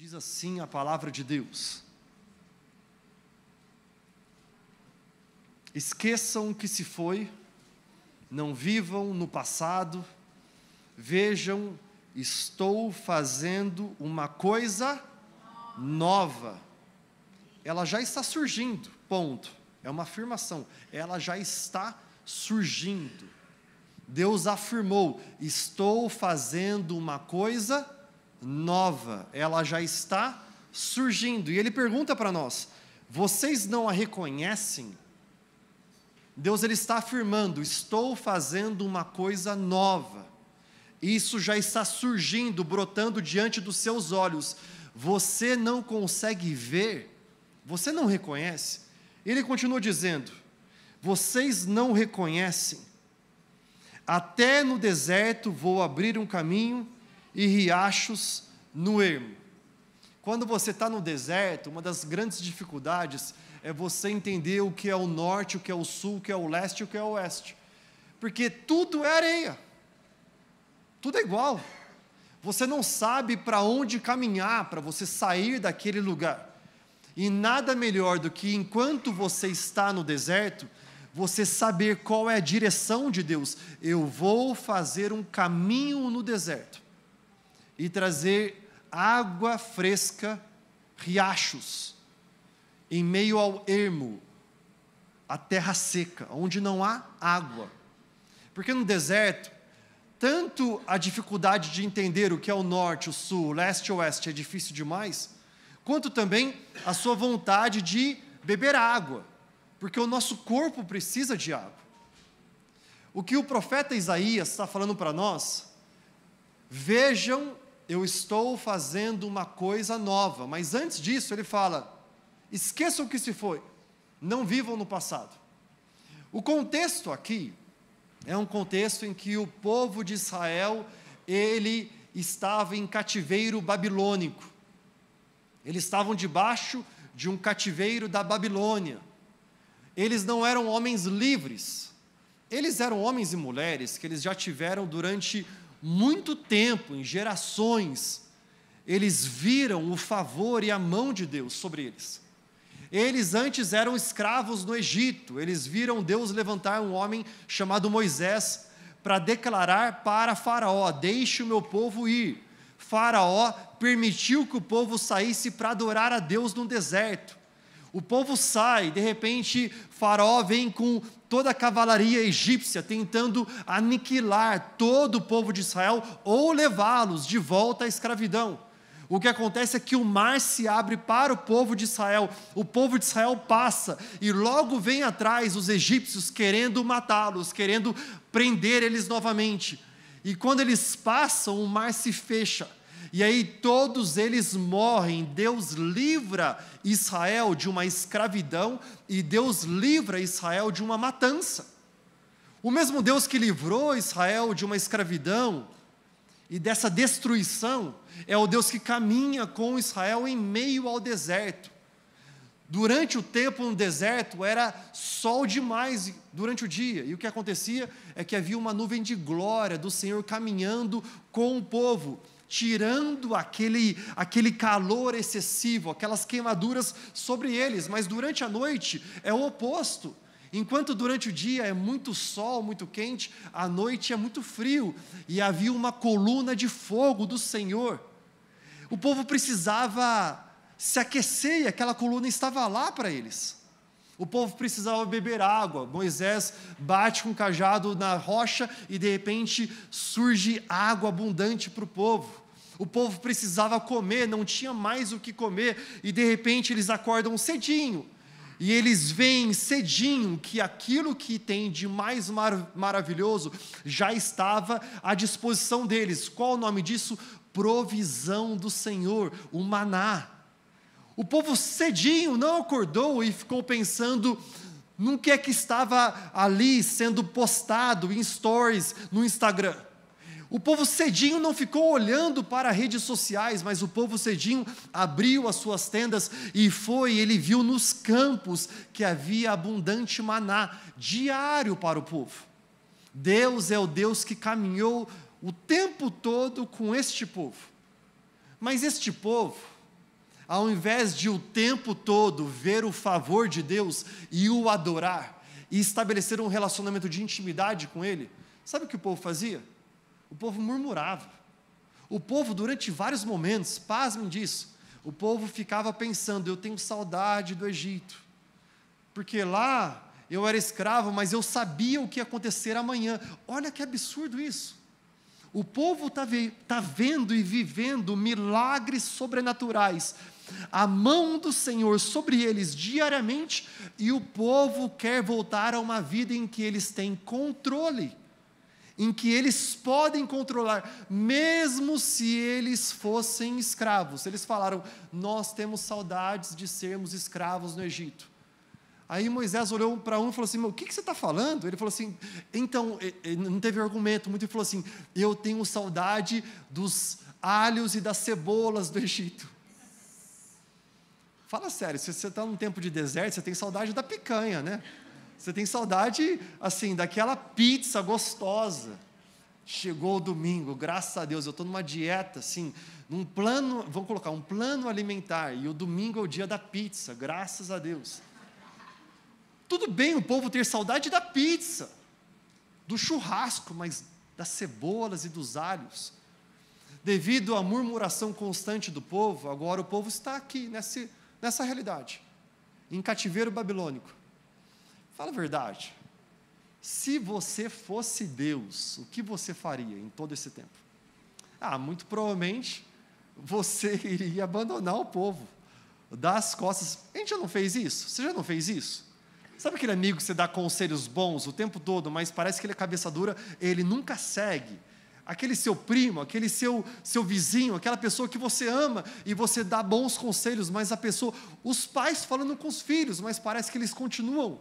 Diz assim a palavra de Deus: esqueçam o que se foi, não vivam no passado, vejam, estou fazendo uma coisa nova. Ela já está surgindo, ponto. É uma afirmação, ela já está surgindo. Deus afirmou: estou fazendo uma coisa nova, ela já está surgindo. E Ele pergunta para nós: vocês não a reconhecem? Deus ele está afirmando: estou fazendo uma coisa nova. Isso já está surgindo, brotando diante dos seus olhos. Você não consegue ver? Você não reconhece? Ele continua dizendo: vocês não reconhecem? Até no deserto vou abrir um caminho e riachos no ermo. Quando você está no deserto, uma das grandes dificuldades é você entender o que é o norte, o que é o sul, o que é o leste e o que é o oeste. Porque tudo é areia. Tudo é igual. Você não sabe para onde caminhar para você sair daquele lugar. E nada melhor do que, enquanto você está no deserto, você saber qual é a direção de Deus. Eu vou fazer um caminho no deserto e trazer água fresca, riachos, em meio ao ermo, a terra seca, onde não há água. Porque no deserto, tanto a dificuldade de entender o que é o norte, o sul, o leste e o oeste é difícil demais, quanto também a sua vontade de beber água, porque o nosso corpo precisa de água. O que o profeta Isaías está falando para nós: vejam, eu estou fazendo uma coisa nova. Mas antes disso ele fala: esqueçam o que se foi, não vivam no passado. O contexto aqui é um contexto em que o povo de Israel, ele estava em cativeiro babilônico. Eles estavam debaixo de um cativeiro da Babilônia. Eles não eram homens livres. Eles eram homens e mulheres que eles já tiveram durante muito tempo, em gerações. Eles viram o favor e a mão de Deus sobre eles. Eles antes eram escravos no Egito. Eles viram Deus levantar um homem chamado Moisés para declarar para Faraó: deixe o meu povo ir. Faraó permitiu que o povo saísse para adorar a Deus no deserto. O povo sai, de repente Faraó vem com toda a cavalaria egípcia tentando aniquilar todo o povo de Israel ou levá-los de volta à escravidão. O que acontece é que o mar se abre para o povo de Israel passa, e logo vem atrás os egípcios querendo matá-los, querendo prender eles novamente. E quando eles passam, o mar se fecha, e aí todos eles morrem. Deus livra Israel de uma escravidão, e Deus livra Israel de uma matança. O mesmo Deus que livrou Israel de uma escravidão e dessa destruição, é o Deus que caminha com Israel em meio ao deserto. Durante o tempo no deserto, era sol demais durante o dia, e o que acontecia é que havia uma nuvem de glória do Senhor caminhando com o povo, tirando aquele calor excessivo, aquelas queimaduras sobre eles. Mas durante a noite é o oposto. Enquanto durante o dia é muito sol, muito quente, à noite é muito frio, e havia uma coluna de fogo do Senhor. O povo precisava se aquecer, e aquela coluna estava lá para eles. O povo precisava beber água. Moisés bate com o cajado na rocha e de repente surge água abundante para o povo. O povo precisava comer, não tinha mais o que comer, e de repente eles acordam cedinho. E eles veem cedinho que aquilo que tem de mais maravilhoso já estava à disposição deles. Qual o nome disso? Provisão do Senhor, o maná. O povo cedinho não acordou e ficou pensando no que é que estava ali sendo postado em stories no Instagram. O povo cedinho não ficou olhando para redes sociais, mas o povo cedinho abriu as suas tendas e ele viu nos campos que havia abundante maná diário para o povo. Deus é o Deus que caminhou o tempo todo com este povo. Mas este povo, ao invés de o tempo todo ver o favor de Deus e o adorar, e estabelecer um relacionamento de intimidade com Ele, sabe o que o povo fazia? O povo murmurava. O povo, durante vários momentos, pasmem disso, o povo ficava pensando: eu tenho saudade do Egito, porque lá eu era escravo, mas eu sabia o que ia acontecer amanhã. Olha que absurdo isso. O povo está vendo e vivendo milagres sobrenaturais, a mão do Senhor sobre eles diariamente, e o povo quer voltar a uma vida em que eles têm controle, em que eles podem controlar, mesmo se eles fossem escravos. Eles falaram: nós temos saudades de sermos escravos no Egito. Aí Moisés olhou para um e falou assim: o que você está falando? Ele falou assim, então, não teve argumento muito, ele falou assim: eu tenho saudade dos alhos e das cebolas do Egito. Fala sério, se você está num tempo de deserto, você tem saudade da picanha, né? Você tem saudade, assim, daquela pizza gostosa. Chegou o domingo, graças a Deus, eu estou numa dieta, assim, num plano, vamos colocar, um plano alimentar, e o domingo é o dia da pizza, graças a Deus. Tudo bem o povo ter saudade da pizza, do churrasco, mas das cebolas e dos alhos. Devido à murmuração constante do povo, agora o povo está aqui, nessa realidade, em cativeiro babilônico. Fala a verdade, se você fosse Deus, o que você faria em todo esse tempo? Muito provavelmente, você iria abandonar o povo, dar as costas. A gente já não fez isso? Você já não fez isso? Sabe aquele amigo que você dá conselhos bons o tempo todo, mas parece que ele é cabeça dura, ele nunca segue? Aquele seu primo, aquele seu vizinho, aquela pessoa que você ama, e você dá bons conselhos, mas os pais falando com os filhos, mas parece que eles continuam.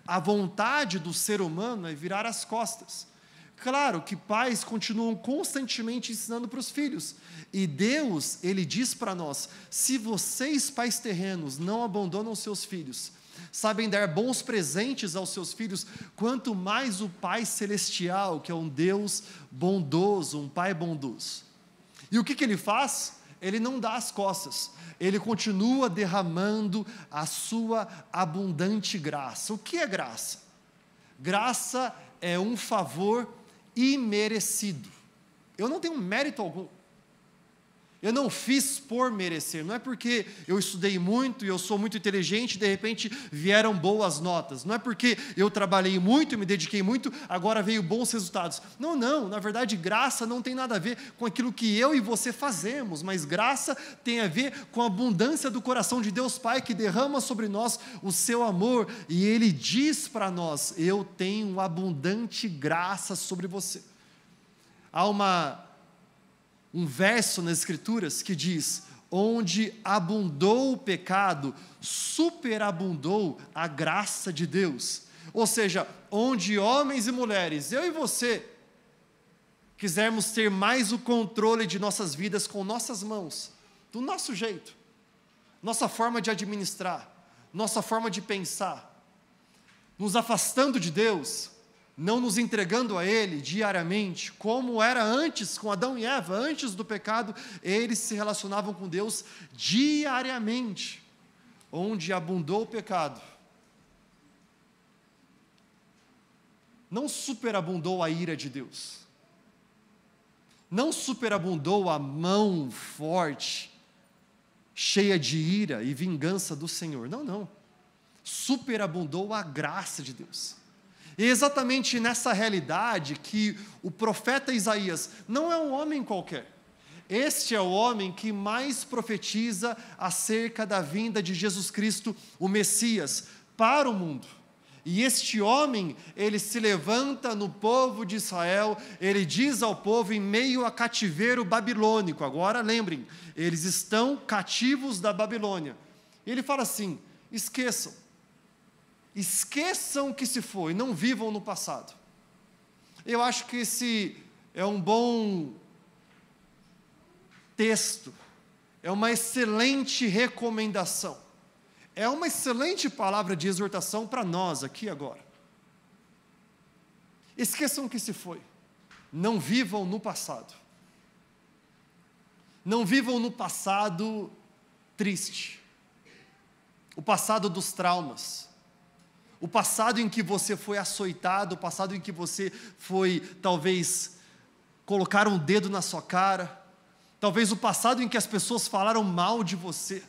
A vontade do ser humano é virar as costas. Claro que pais continuam constantemente ensinando para os filhos, e Deus, Ele diz para nós: se vocês, pais terrenos, não abandonam seus filhos, sabem dar bons presentes aos seus filhos, quanto mais o Pai Celestial, que é um Deus bondoso, um Pai bondoso. E o que Ele faz? Ele não dá as costas, Ele continua derramando a sua abundante graça. O que é graça? Graça é um favor imerecido. Eu não tenho mérito algum. Eu não fiz por merecer, não é porque eu estudei muito e eu sou muito inteligente, de repente vieram boas notas, não é porque eu trabalhei muito e me dediquei muito, agora veio bons resultados. Não, na verdade graça não tem nada a ver com aquilo que eu e você fazemos, mas graça tem a ver com a abundância do coração de Deus Pai, que derrama sobre nós o seu amor, e Ele diz para nós: eu tenho abundante graça sobre você. Há um verso nas Escrituras que diz: onde abundou o pecado, superabundou a graça de Deus. Ou seja, onde homens e mulheres, eu e você, quisermos ter mais o controle de nossas vidas com nossas mãos, do nosso jeito, nossa forma de administrar, nossa forma de pensar, nos afastando de Deus, não nos entregando a Ele diariamente, como era antes com Adão e Eva, antes do pecado, eles se relacionavam com Deus diariamente. Onde abundou o pecado, não superabundou a ira de Deus, não superabundou a mão forte, cheia de ira e vingança do Senhor, não, superabundou a graça de Deus. E é exatamente nessa realidade que o profeta Isaías não é um homem qualquer. Este é o homem que mais profetiza acerca da vinda de Jesus Cristo, o Messias, para o mundo. E este homem, ele se levanta no povo de Israel, ele diz ao povo em meio a cativeiro babilônico. Agora lembrem, eles estão cativos da Babilônia. Ele fala assim: esqueçam o que se foi, não vivam no passado. Eu acho que esse é um bom texto, é uma excelente recomendação, é uma excelente palavra de exortação para nós aqui agora. Esqueçam o que se foi, não vivam no passado. Não vivam no passado triste, o passado dos traumas, o passado em que você foi açoitado, o passado em que você foi, talvez, colocar um dedo na sua cara, talvez o passado em que as pessoas falaram mal de você,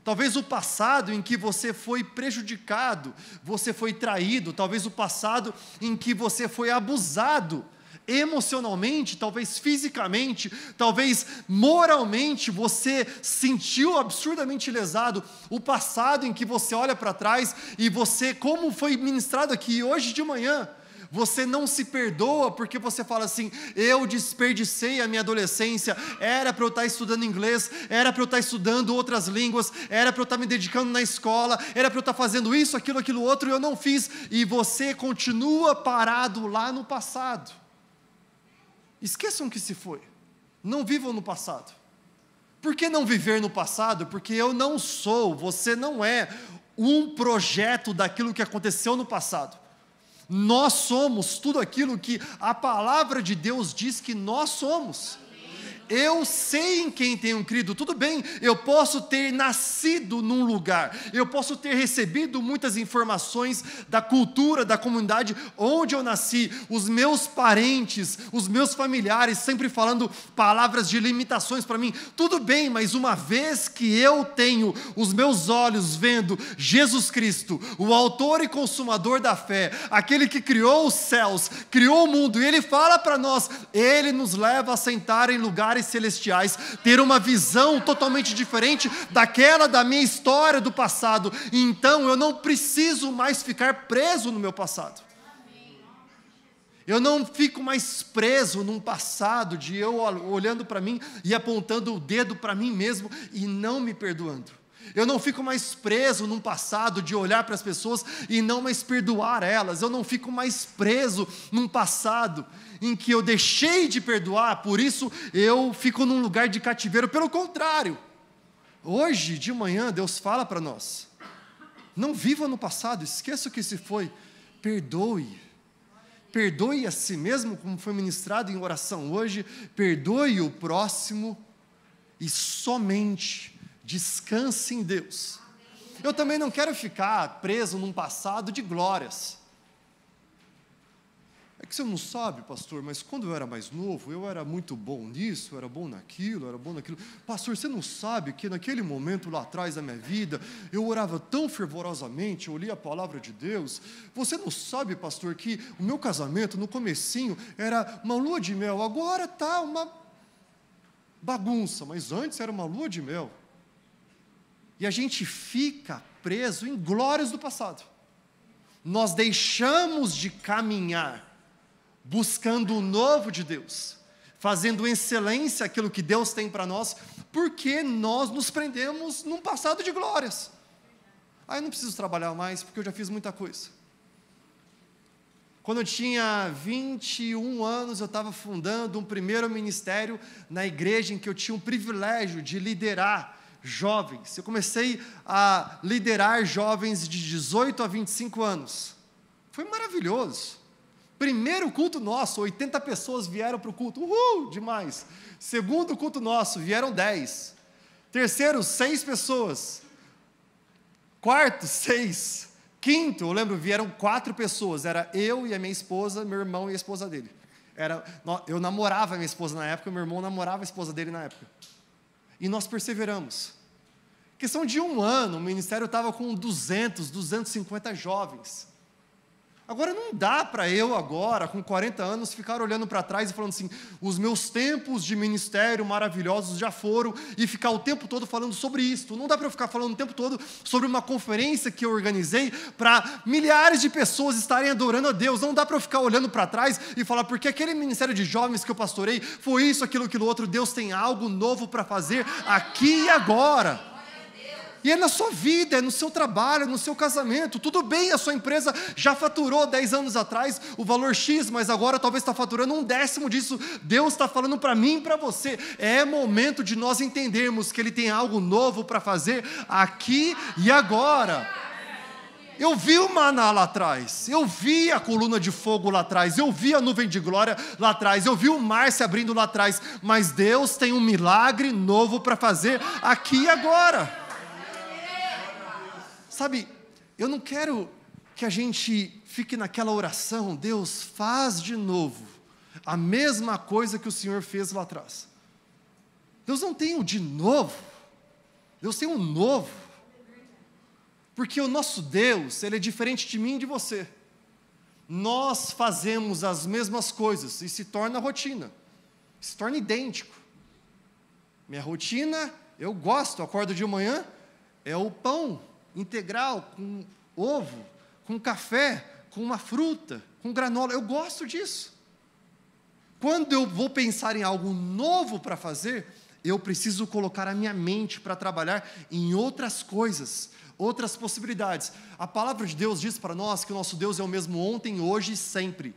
talvez o passado em que você foi prejudicado, você foi traído, talvez o passado em que você foi abusado, emocionalmente, talvez fisicamente, talvez moralmente, você sentiu absurdamente lesado, o passado em que você olha para trás e você, como foi ministrado aqui hoje de manhã, você não se perdoa porque você fala assim: eu desperdicei a minha adolescência, era para eu estar estudando inglês, era para eu estar estudando outras línguas, era para eu estar me dedicando na escola, era para eu estar fazendo isso, aquilo outro, e eu não fiz, e você continua parado lá no passado. Esqueçam que se foi, não vivam no passado. Por que não viver no passado? Porque eu não sou, você não é um projeto daquilo que aconteceu no passado. Nós somos tudo aquilo que a palavra de Deus diz que nós somos. Eu sei em quem tenho crido, tudo bem, eu posso ter nascido num lugar, eu posso ter recebido muitas informações da cultura, da comunidade onde eu nasci, os meus parentes, os meus familiares sempre falando palavras de limitações para mim, tudo bem, mas uma vez que eu tenho os meus olhos vendo Jesus Cristo, o autor e consumador da fé, aquele que criou os céus, criou o mundo, e Ele fala para nós, Ele nos leva a sentar em lugares celestiais, ter uma visão totalmente diferente daquela da minha história do passado, então eu não preciso mais ficar preso no meu passado. Eu não fico mais preso num passado de eu olhando para mim e apontando o dedo para mim mesmo e não me perdoando. Eu não fico mais preso num passado de olhar para as pessoas e não mais perdoar elas. Eu não fico mais preso num passado em que eu deixei de perdoar, por isso eu fico num lugar de cativeiro. Pelo contrário, hoje de manhã Deus fala para nós: não viva no passado, esqueça o que se foi, perdoe. Perdoe a si mesmo, como foi ministrado em oração hoje, perdoe o próximo e somente descanse em Deus. Eu também não quero ficar preso num passado de glórias. É que você não sabe, pastor, mas quando eu era mais novo, eu era muito bom nisso, eu era bom naquilo, Pastor, você não sabe que naquele momento lá atrás da minha vida, eu orava tão fervorosamente, eu lia a palavra de Deus. Você não sabe, pastor, que o meu casamento, no comecinho, era uma lua de mel, agora está uma bagunça, mas antes era uma lua de mel. E a gente fica preso em glórias do passado. Nós deixamos de caminhar buscando o novo de Deus, fazendo excelência aquilo que Deus tem para nós, porque nós nos prendemos num passado de glórias. Eu não preciso trabalhar mais, porque eu já fiz muita coisa. Quando eu tinha 21 anos, eu estava fundando um primeiro ministério na igreja em que eu tinha o privilégio de liderar jovens. Eu comecei a liderar jovens de 18 a 25 anos. Foi maravilhoso. Primeiro culto nosso, 80 pessoas vieram para o culto. Demais. Segundo culto nosso, vieram 10. Terceiro, 6 pessoas. Quarto, 6. Quinto, eu lembro, vieram 4 pessoas. Era eu e a minha esposa, meu irmão e a esposa dele. Eu namorava a minha esposa na época, meu irmão namorava a esposa dele na época. E nós perseveramos. Questão de 1 ano, o ministério estava com 200, 250 jovens. Agora não dá para eu agora, com 40 anos, ficar olhando para trás e falando assim, os meus tempos de ministério maravilhosos já foram, e ficar o tempo todo falando sobre isso. Não dá para eu ficar falando o tempo todo sobre uma conferência que eu organizei para milhares de pessoas estarem adorando a Deus. Não dá para eu ficar olhando para trás e falar, porque aquele ministério de jovens que eu pastorei foi isso, aquilo outro. Deus tem algo novo para fazer aqui e agora. E é na sua vida, é no seu trabalho, é no seu casamento. Tudo bem, a sua empresa já faturou 10 anos atrás o valor X, mas agora talvez está faturando 1/10 disso. Deus está falando para mim e para você. É momento de nós entendermos que Ele tem algo novo para fazer aqui e agora. Eu vi o maná lá atrás, eu vi a coluna de fogo lá atrás, eu vi a nuvem de glória lá atrás, eu vi o mar se abrindo lá atrás, mas Deus tem um milagre novo para fazer aqui e agora. Sabe, eu não quero que a gente fique naquela oração, Deus, faz de novo a mesma coisa que o Senhor fez lá atrás. Deus não tem um de novo, Deus tem um novo. Porque o nosso Deus, Ele é diferente de mim e de você. Nós fazemos as mesmas coisas e se torna rotina, se torna idêntico. Minha rotina, eu gosto, eu acordo de manhã, é o pão integral, com ovo, com café, com uma fruta, com granola, eu gosto disso. Quando eu vou pensar em algo novo para fazer, eu preciso colocar a minha mente para trabalhar em outras coisas, outras possibilidades. A palavra de Deus diz para nós que o nosso Deus é o mesmo ontem, hoje e sempre.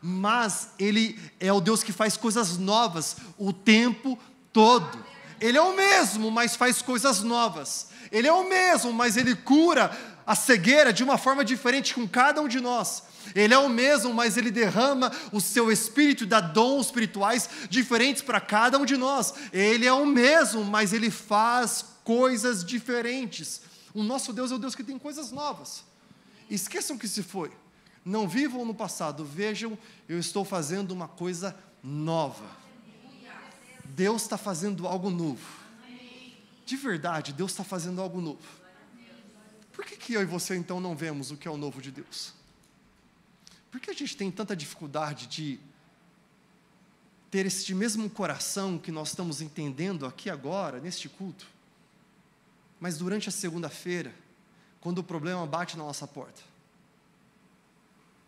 Mas Ele é o Deus que faz coisas novas o tempo todo. Ele é o mesmo, mas faz coisas novas. Ele é o mesmo, mas Ele cura a cegueira de uma forma diferente com cada um de nós. Ele é o mesmo, mas Ele derrama o seu Espírito e dá dons espirituais diferentes para cada um de nós. Ele é o mesmo, mas Ele faz coisas diferentes. O nosso Deus é o Deus que tem coisas novas. Esqueçam que se foi. Não vivam no passado, vejam, eu estou fazendo uma coisa nova. Deus está fazendo algo novo. De verdade, Deus está fazendo algo novo. Por que eu e você então não vemos o que é o novo de Deus? Por que a gente tem tanta dificuldade de ter este mesmo coração que nós estamos entendendo aqui agora, neste culto? Mas durante a segunda-feira, quando o problema bate na nossa porta.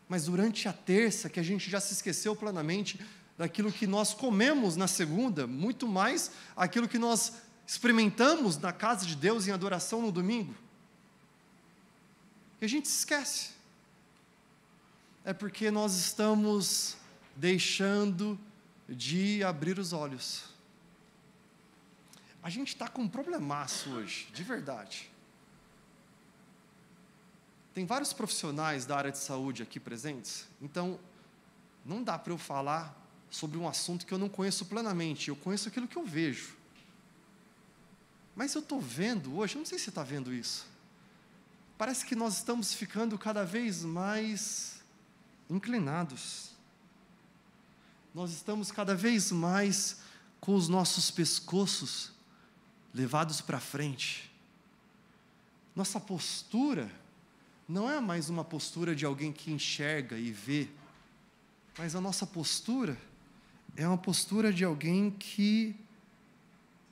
Mas durante a terça, que a gente já se esqueceu plenamente daquilo que nós comemos na segunda, muito mais aquilo que nós experimentamos na casa de Deus em adoração no domingo. E a gente se esquece. É porque nós estamos deixando de abrir os olhos. A gente está com um problemaço hoje, de verdade. Tem vários profissionais da área de saúde aqui presentes, então não dá para eu falar sobre um assunto que eu não conheço plenamente, eu conheço aquilo que eu vejo. Mas eu estou vendo hoje, eu não sei se você está vendo isso, parece que nós estamos ficando cada vez mais inclinados. Nós estamos cada vez mais com os nossos pescoços levados para frente. Nossa postura não é mais uma postura de alguém que enxerga e vê, mas a nossa postura é uma postura de alguém que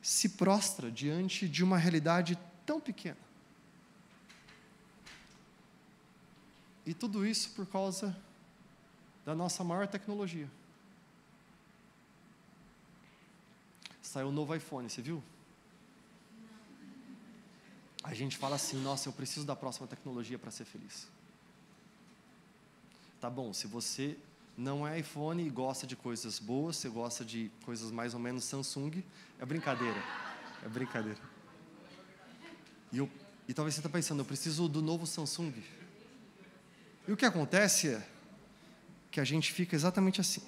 se prostra diante de uma realidade tão pequena. E tudo isso por causa da nossa maior tecnologia. Saiu um novo iPhone, você viu? A gente fala assim, nossa, eu preciso da próxima tecnologia para ser feliz. Tá bom, se você não é iPhone e gosta de coisas boas, você gosta de coisas mais ou menos Samsung, é brincadeira. É brincadeira. E talvez você está pensando, eu preciso do novo Samsung. E o que acontece é que a gente fica exatamente assim.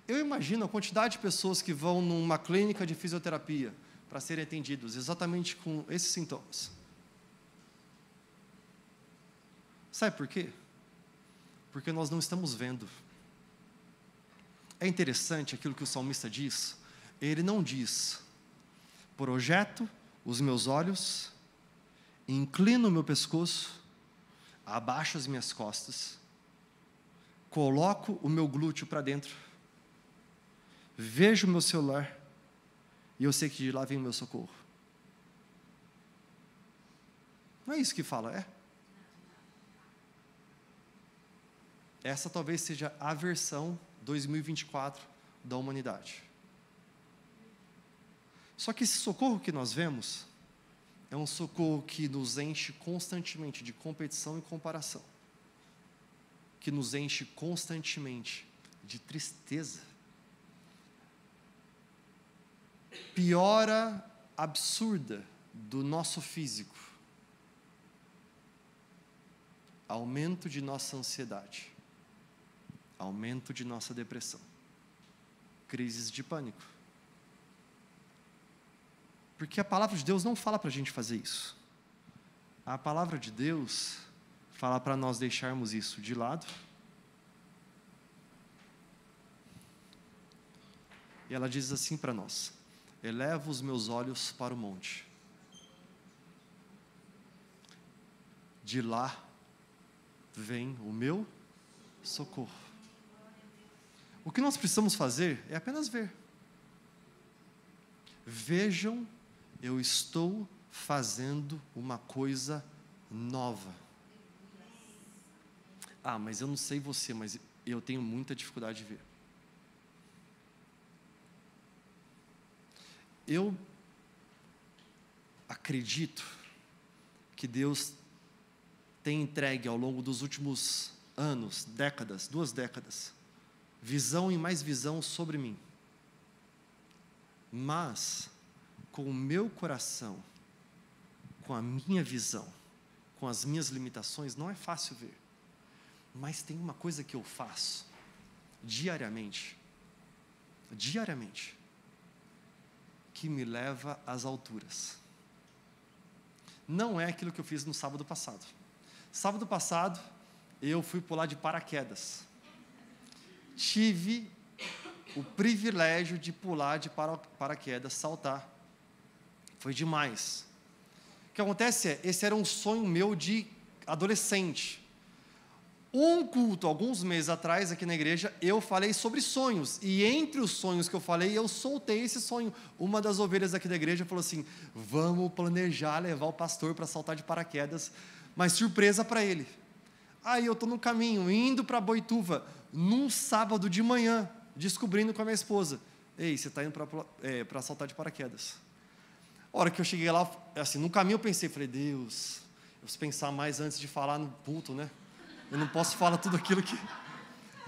Eu imagino a quantidade de pessoas que vão numa clínica de fisioterapia para serem atendidos exatamente com esses sintomas. Sabe por quê? Porque nós não estamos vendo. É interessante aquilo que o salmista diz. Ele não diz, projeto os meus olhos, inclino o meu pescoço, abaixo as minhas costas, coloco o meu glúteo para dentro, vejo o meu celular, e eu sei que de lá vem o meu socorro. Não é isso que fala, é? Essa talvez seja a versão 2024 da humanidade. Só que esse socorro que nós vemos é um socorro que nos enche constantemente de competição e comparação, que nos enche constantemente de tristeza, piora absurda do nosso físico, aumento de nossa ansiedade, aumento de nossa depressão, crises de pânico. Porque a palavra de Deus não fala para a gente fazer isso. A palavra de Deus fala para nós deixarmos isso de lado. E ela diz assim para nós: eleva os meus olhos para o monte. De lá vem o meu socorro. O que nós precisamos fazer é apenas ver. Vejam, eu estou fazendo uma coisa nova. Ah, mas eu não sei você, mas eu tenho muita dificuldade de ver. Eu acredito que Deus tem entregue ao longo dos últimos anos, décadas, 2 décadas, visão e mais visão sobre mim. Mas, com o meu coração, com a minha visão, com as minhas limitações, não é fácil ver. Mas tem uma coisa que eu faço diariamente, que me leva às alturas. Não é aquilo que eu fiz no sábado passado. Sábado passado, eu fui pular de paraquedas. Tive o privilégio de pular de paraquedas, saltar. Foi demais. O que acontece é, esse era um sonho meu de adolescente. Um culto, alguns meses atrás, aqui na igreja, eu falei sobre sonhos. E entre os sonhos que eu falei, eu soltei esse sonho. Uma das ovelhas aqui da igreja falou assim: vamos planejar levar o pastor para saltar de paraquedas, mas surpresa para ele. Aí eu estou no caminho, indo para Boituva, num sábado de manhã, descobrindo com a minha esposa: ei, você está indo para saltar de paraquedas. A hora que eu cheguei lá, assim, no caminho eu pensei, falei: Deus, eu preciso pensar mais antes de falar no culto, né? Eu não posso falar tudo aquilo que...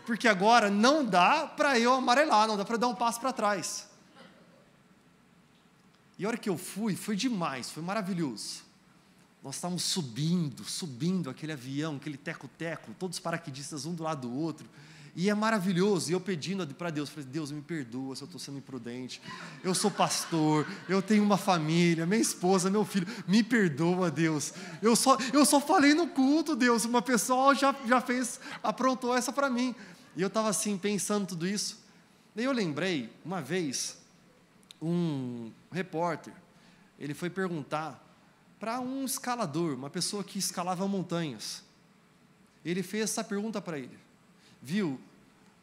Porque agora não dá para eu amarelar, não dá para dar um passo para trás. E a hora que eu fui, foi demais, foi maravilhoso. Nós estávamos subindo aquele avião, aquele teco-teco, todos os paraquedistas um do lado do outro. E é maravilhoso, e eu pedindo para Deus, falei: Deus, me perdoa se eu estou sendo imprudente, eu sou pastor, eu tenho uma família, minha esposa, meu filho, me perdoa, Deus, eu só falei no culto, Deus, uma pessoa aprontou essa para mim, e eu estava assim, pensando tudo isso, daí eu lembrei, uma vez, um repórter, ele foi perguntar para um escalador, uma pessoa que escalava montanhas, ele fez essa pergunta para ele: viu,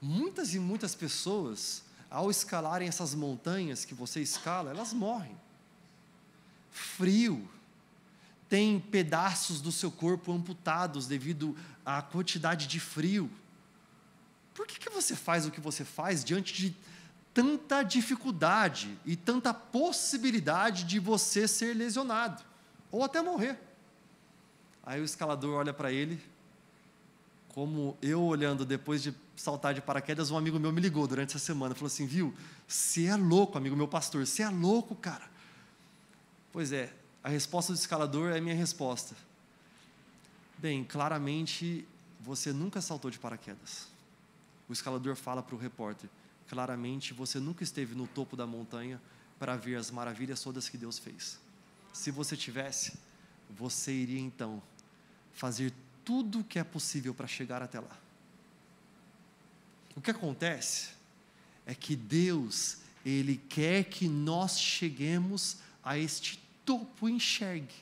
muitas e muitas pessoas, ao escalarem essas montanhas que você escala, elas morrem. Frio, tem pedaços do seu corpo amputados devido à quantidade de frio. Por que você faz o que você faz diante de tanta dificuldade e tanta possibilidade de você ser lesionado, ou até morrer? Aí o escalador olha para ele, como eu olhando depois de saltar de paraquedas, um amigo meu me ligou durante essa semana, falou assim: viu, você é louco, amigo meu pastor, você é louco, cara. Pois é, a resposta do escalador é a minha resposta. Bem, claramente, você nunca saltou de paraquedas. O escalador fala para o repórter: claramente, você nunca esteve no topo da montanha para ver as maravilhas todas que Deus fez. Se você tivesse, você iria então fazer tudo o que é possível para chegar até lá. O que acontece é que Deus, Ele quer que nós cheguemos a este topo e enxergue.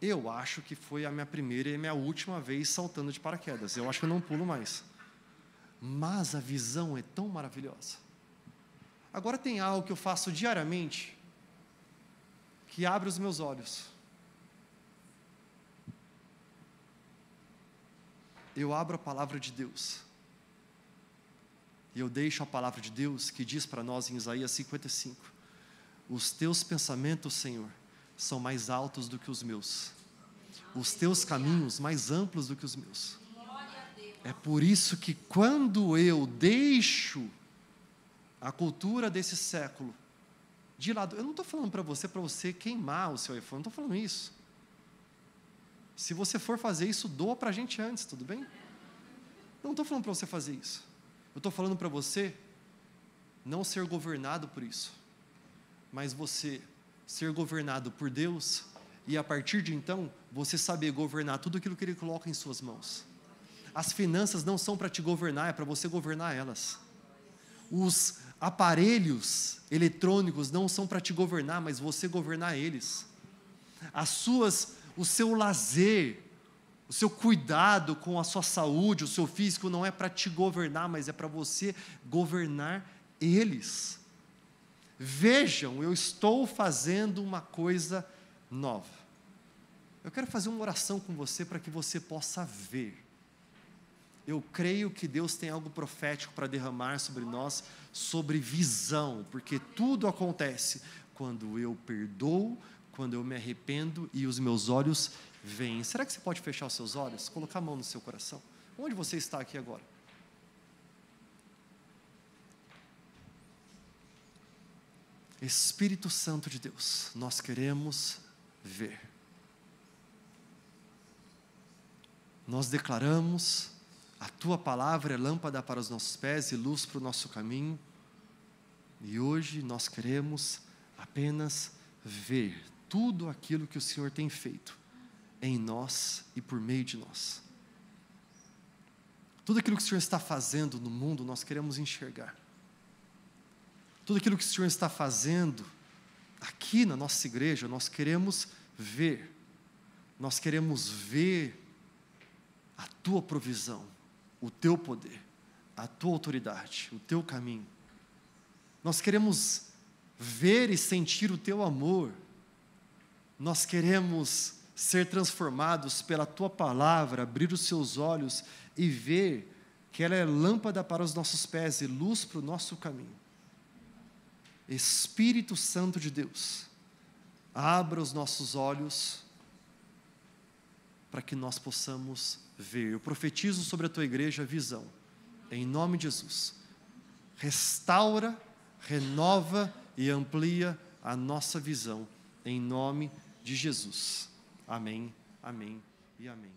Eu acho que foi a minha primeira e a minha última vez saltando de paraquedas. Eu acho que eu não pulo mais. Mas a visão é tão maravilhosa. Agora tem algo que eu faço diariamente que abre os meus olhos. Eu abro a palavra de Deus. E eu deixo a palavra de Deus que diz para nós em Isaías 55: os teus pensamentos, Senhor, são mais altos do que os meus. Os teus caminhos mais amplos do que os meus. É por isso que quando eu deixo a cultura desse século de lado, eu não estou falando para você queimar o seu iPhone, não estou falando isso. Se você for fazer isso, doa para a gente antes, tudo bem? Não estou falando para você fazer isso. Eu estou falando para você não ser governado por isso. mas você ser governado por Deus e a partir de então você saber governar tudo aquilo que Ele coloca em suas mãos. As finanças não são para te governar, é para você governar elas. Os aparelhos eletrônicos não são para te governar, mas você governar eles. O seu lazer, o seu cuidado com a sua saúde, o seu físico não é para te governar, mas é para você governar eles. Vejam, eu estou fazendo uma coisa nova. Eu quero fazer uma oração com você para que você possa ver. Eu creio que Deus tem algo profético para derramar sobre nós, sobre visão, porque tudo acontece quando eu perdoo, quando eu me arrependo e os meus olhos veem. Será que você pode fechar os seus olhos? Colocar a mão no seu coração? Onde você está aqui agora? Espírito Santo de Deus, nós queremos ver. Nós declaramos: a Tua palavra é lâmpada para os nossos pés e luz para o nosso caminho. E hoje nós queremos apenas ver tudo aquilo que o Senhor tem feito em nós e por meio de nós. Tudo aquilo que o Senhor está fazendo no mundo, nós queremos enxergar. Tudo aquilo que o Senhor está fazendo aqui na nossa igreja, nós queremos ver. Nós queremos ver a Tua provisão, o Teu poder, a Tua autoridade, o Teu caminho. Nós queremos ver e sentir o Teu amor. Nós queremos ser transformados pela Tua palavra, abrir os seus olhos e ver que ela é lâmpada para os nossos pés e luz para o nosso caminho. Espírito Santo de Deus, abra os nossos olhos para que nós possamos ver. Eu profetizo sobre a Tua igreja a visão, em nome de Jesus. Restaura, renova e amplia a nossa visão, em nome de Jesus. Amém, amém e amém.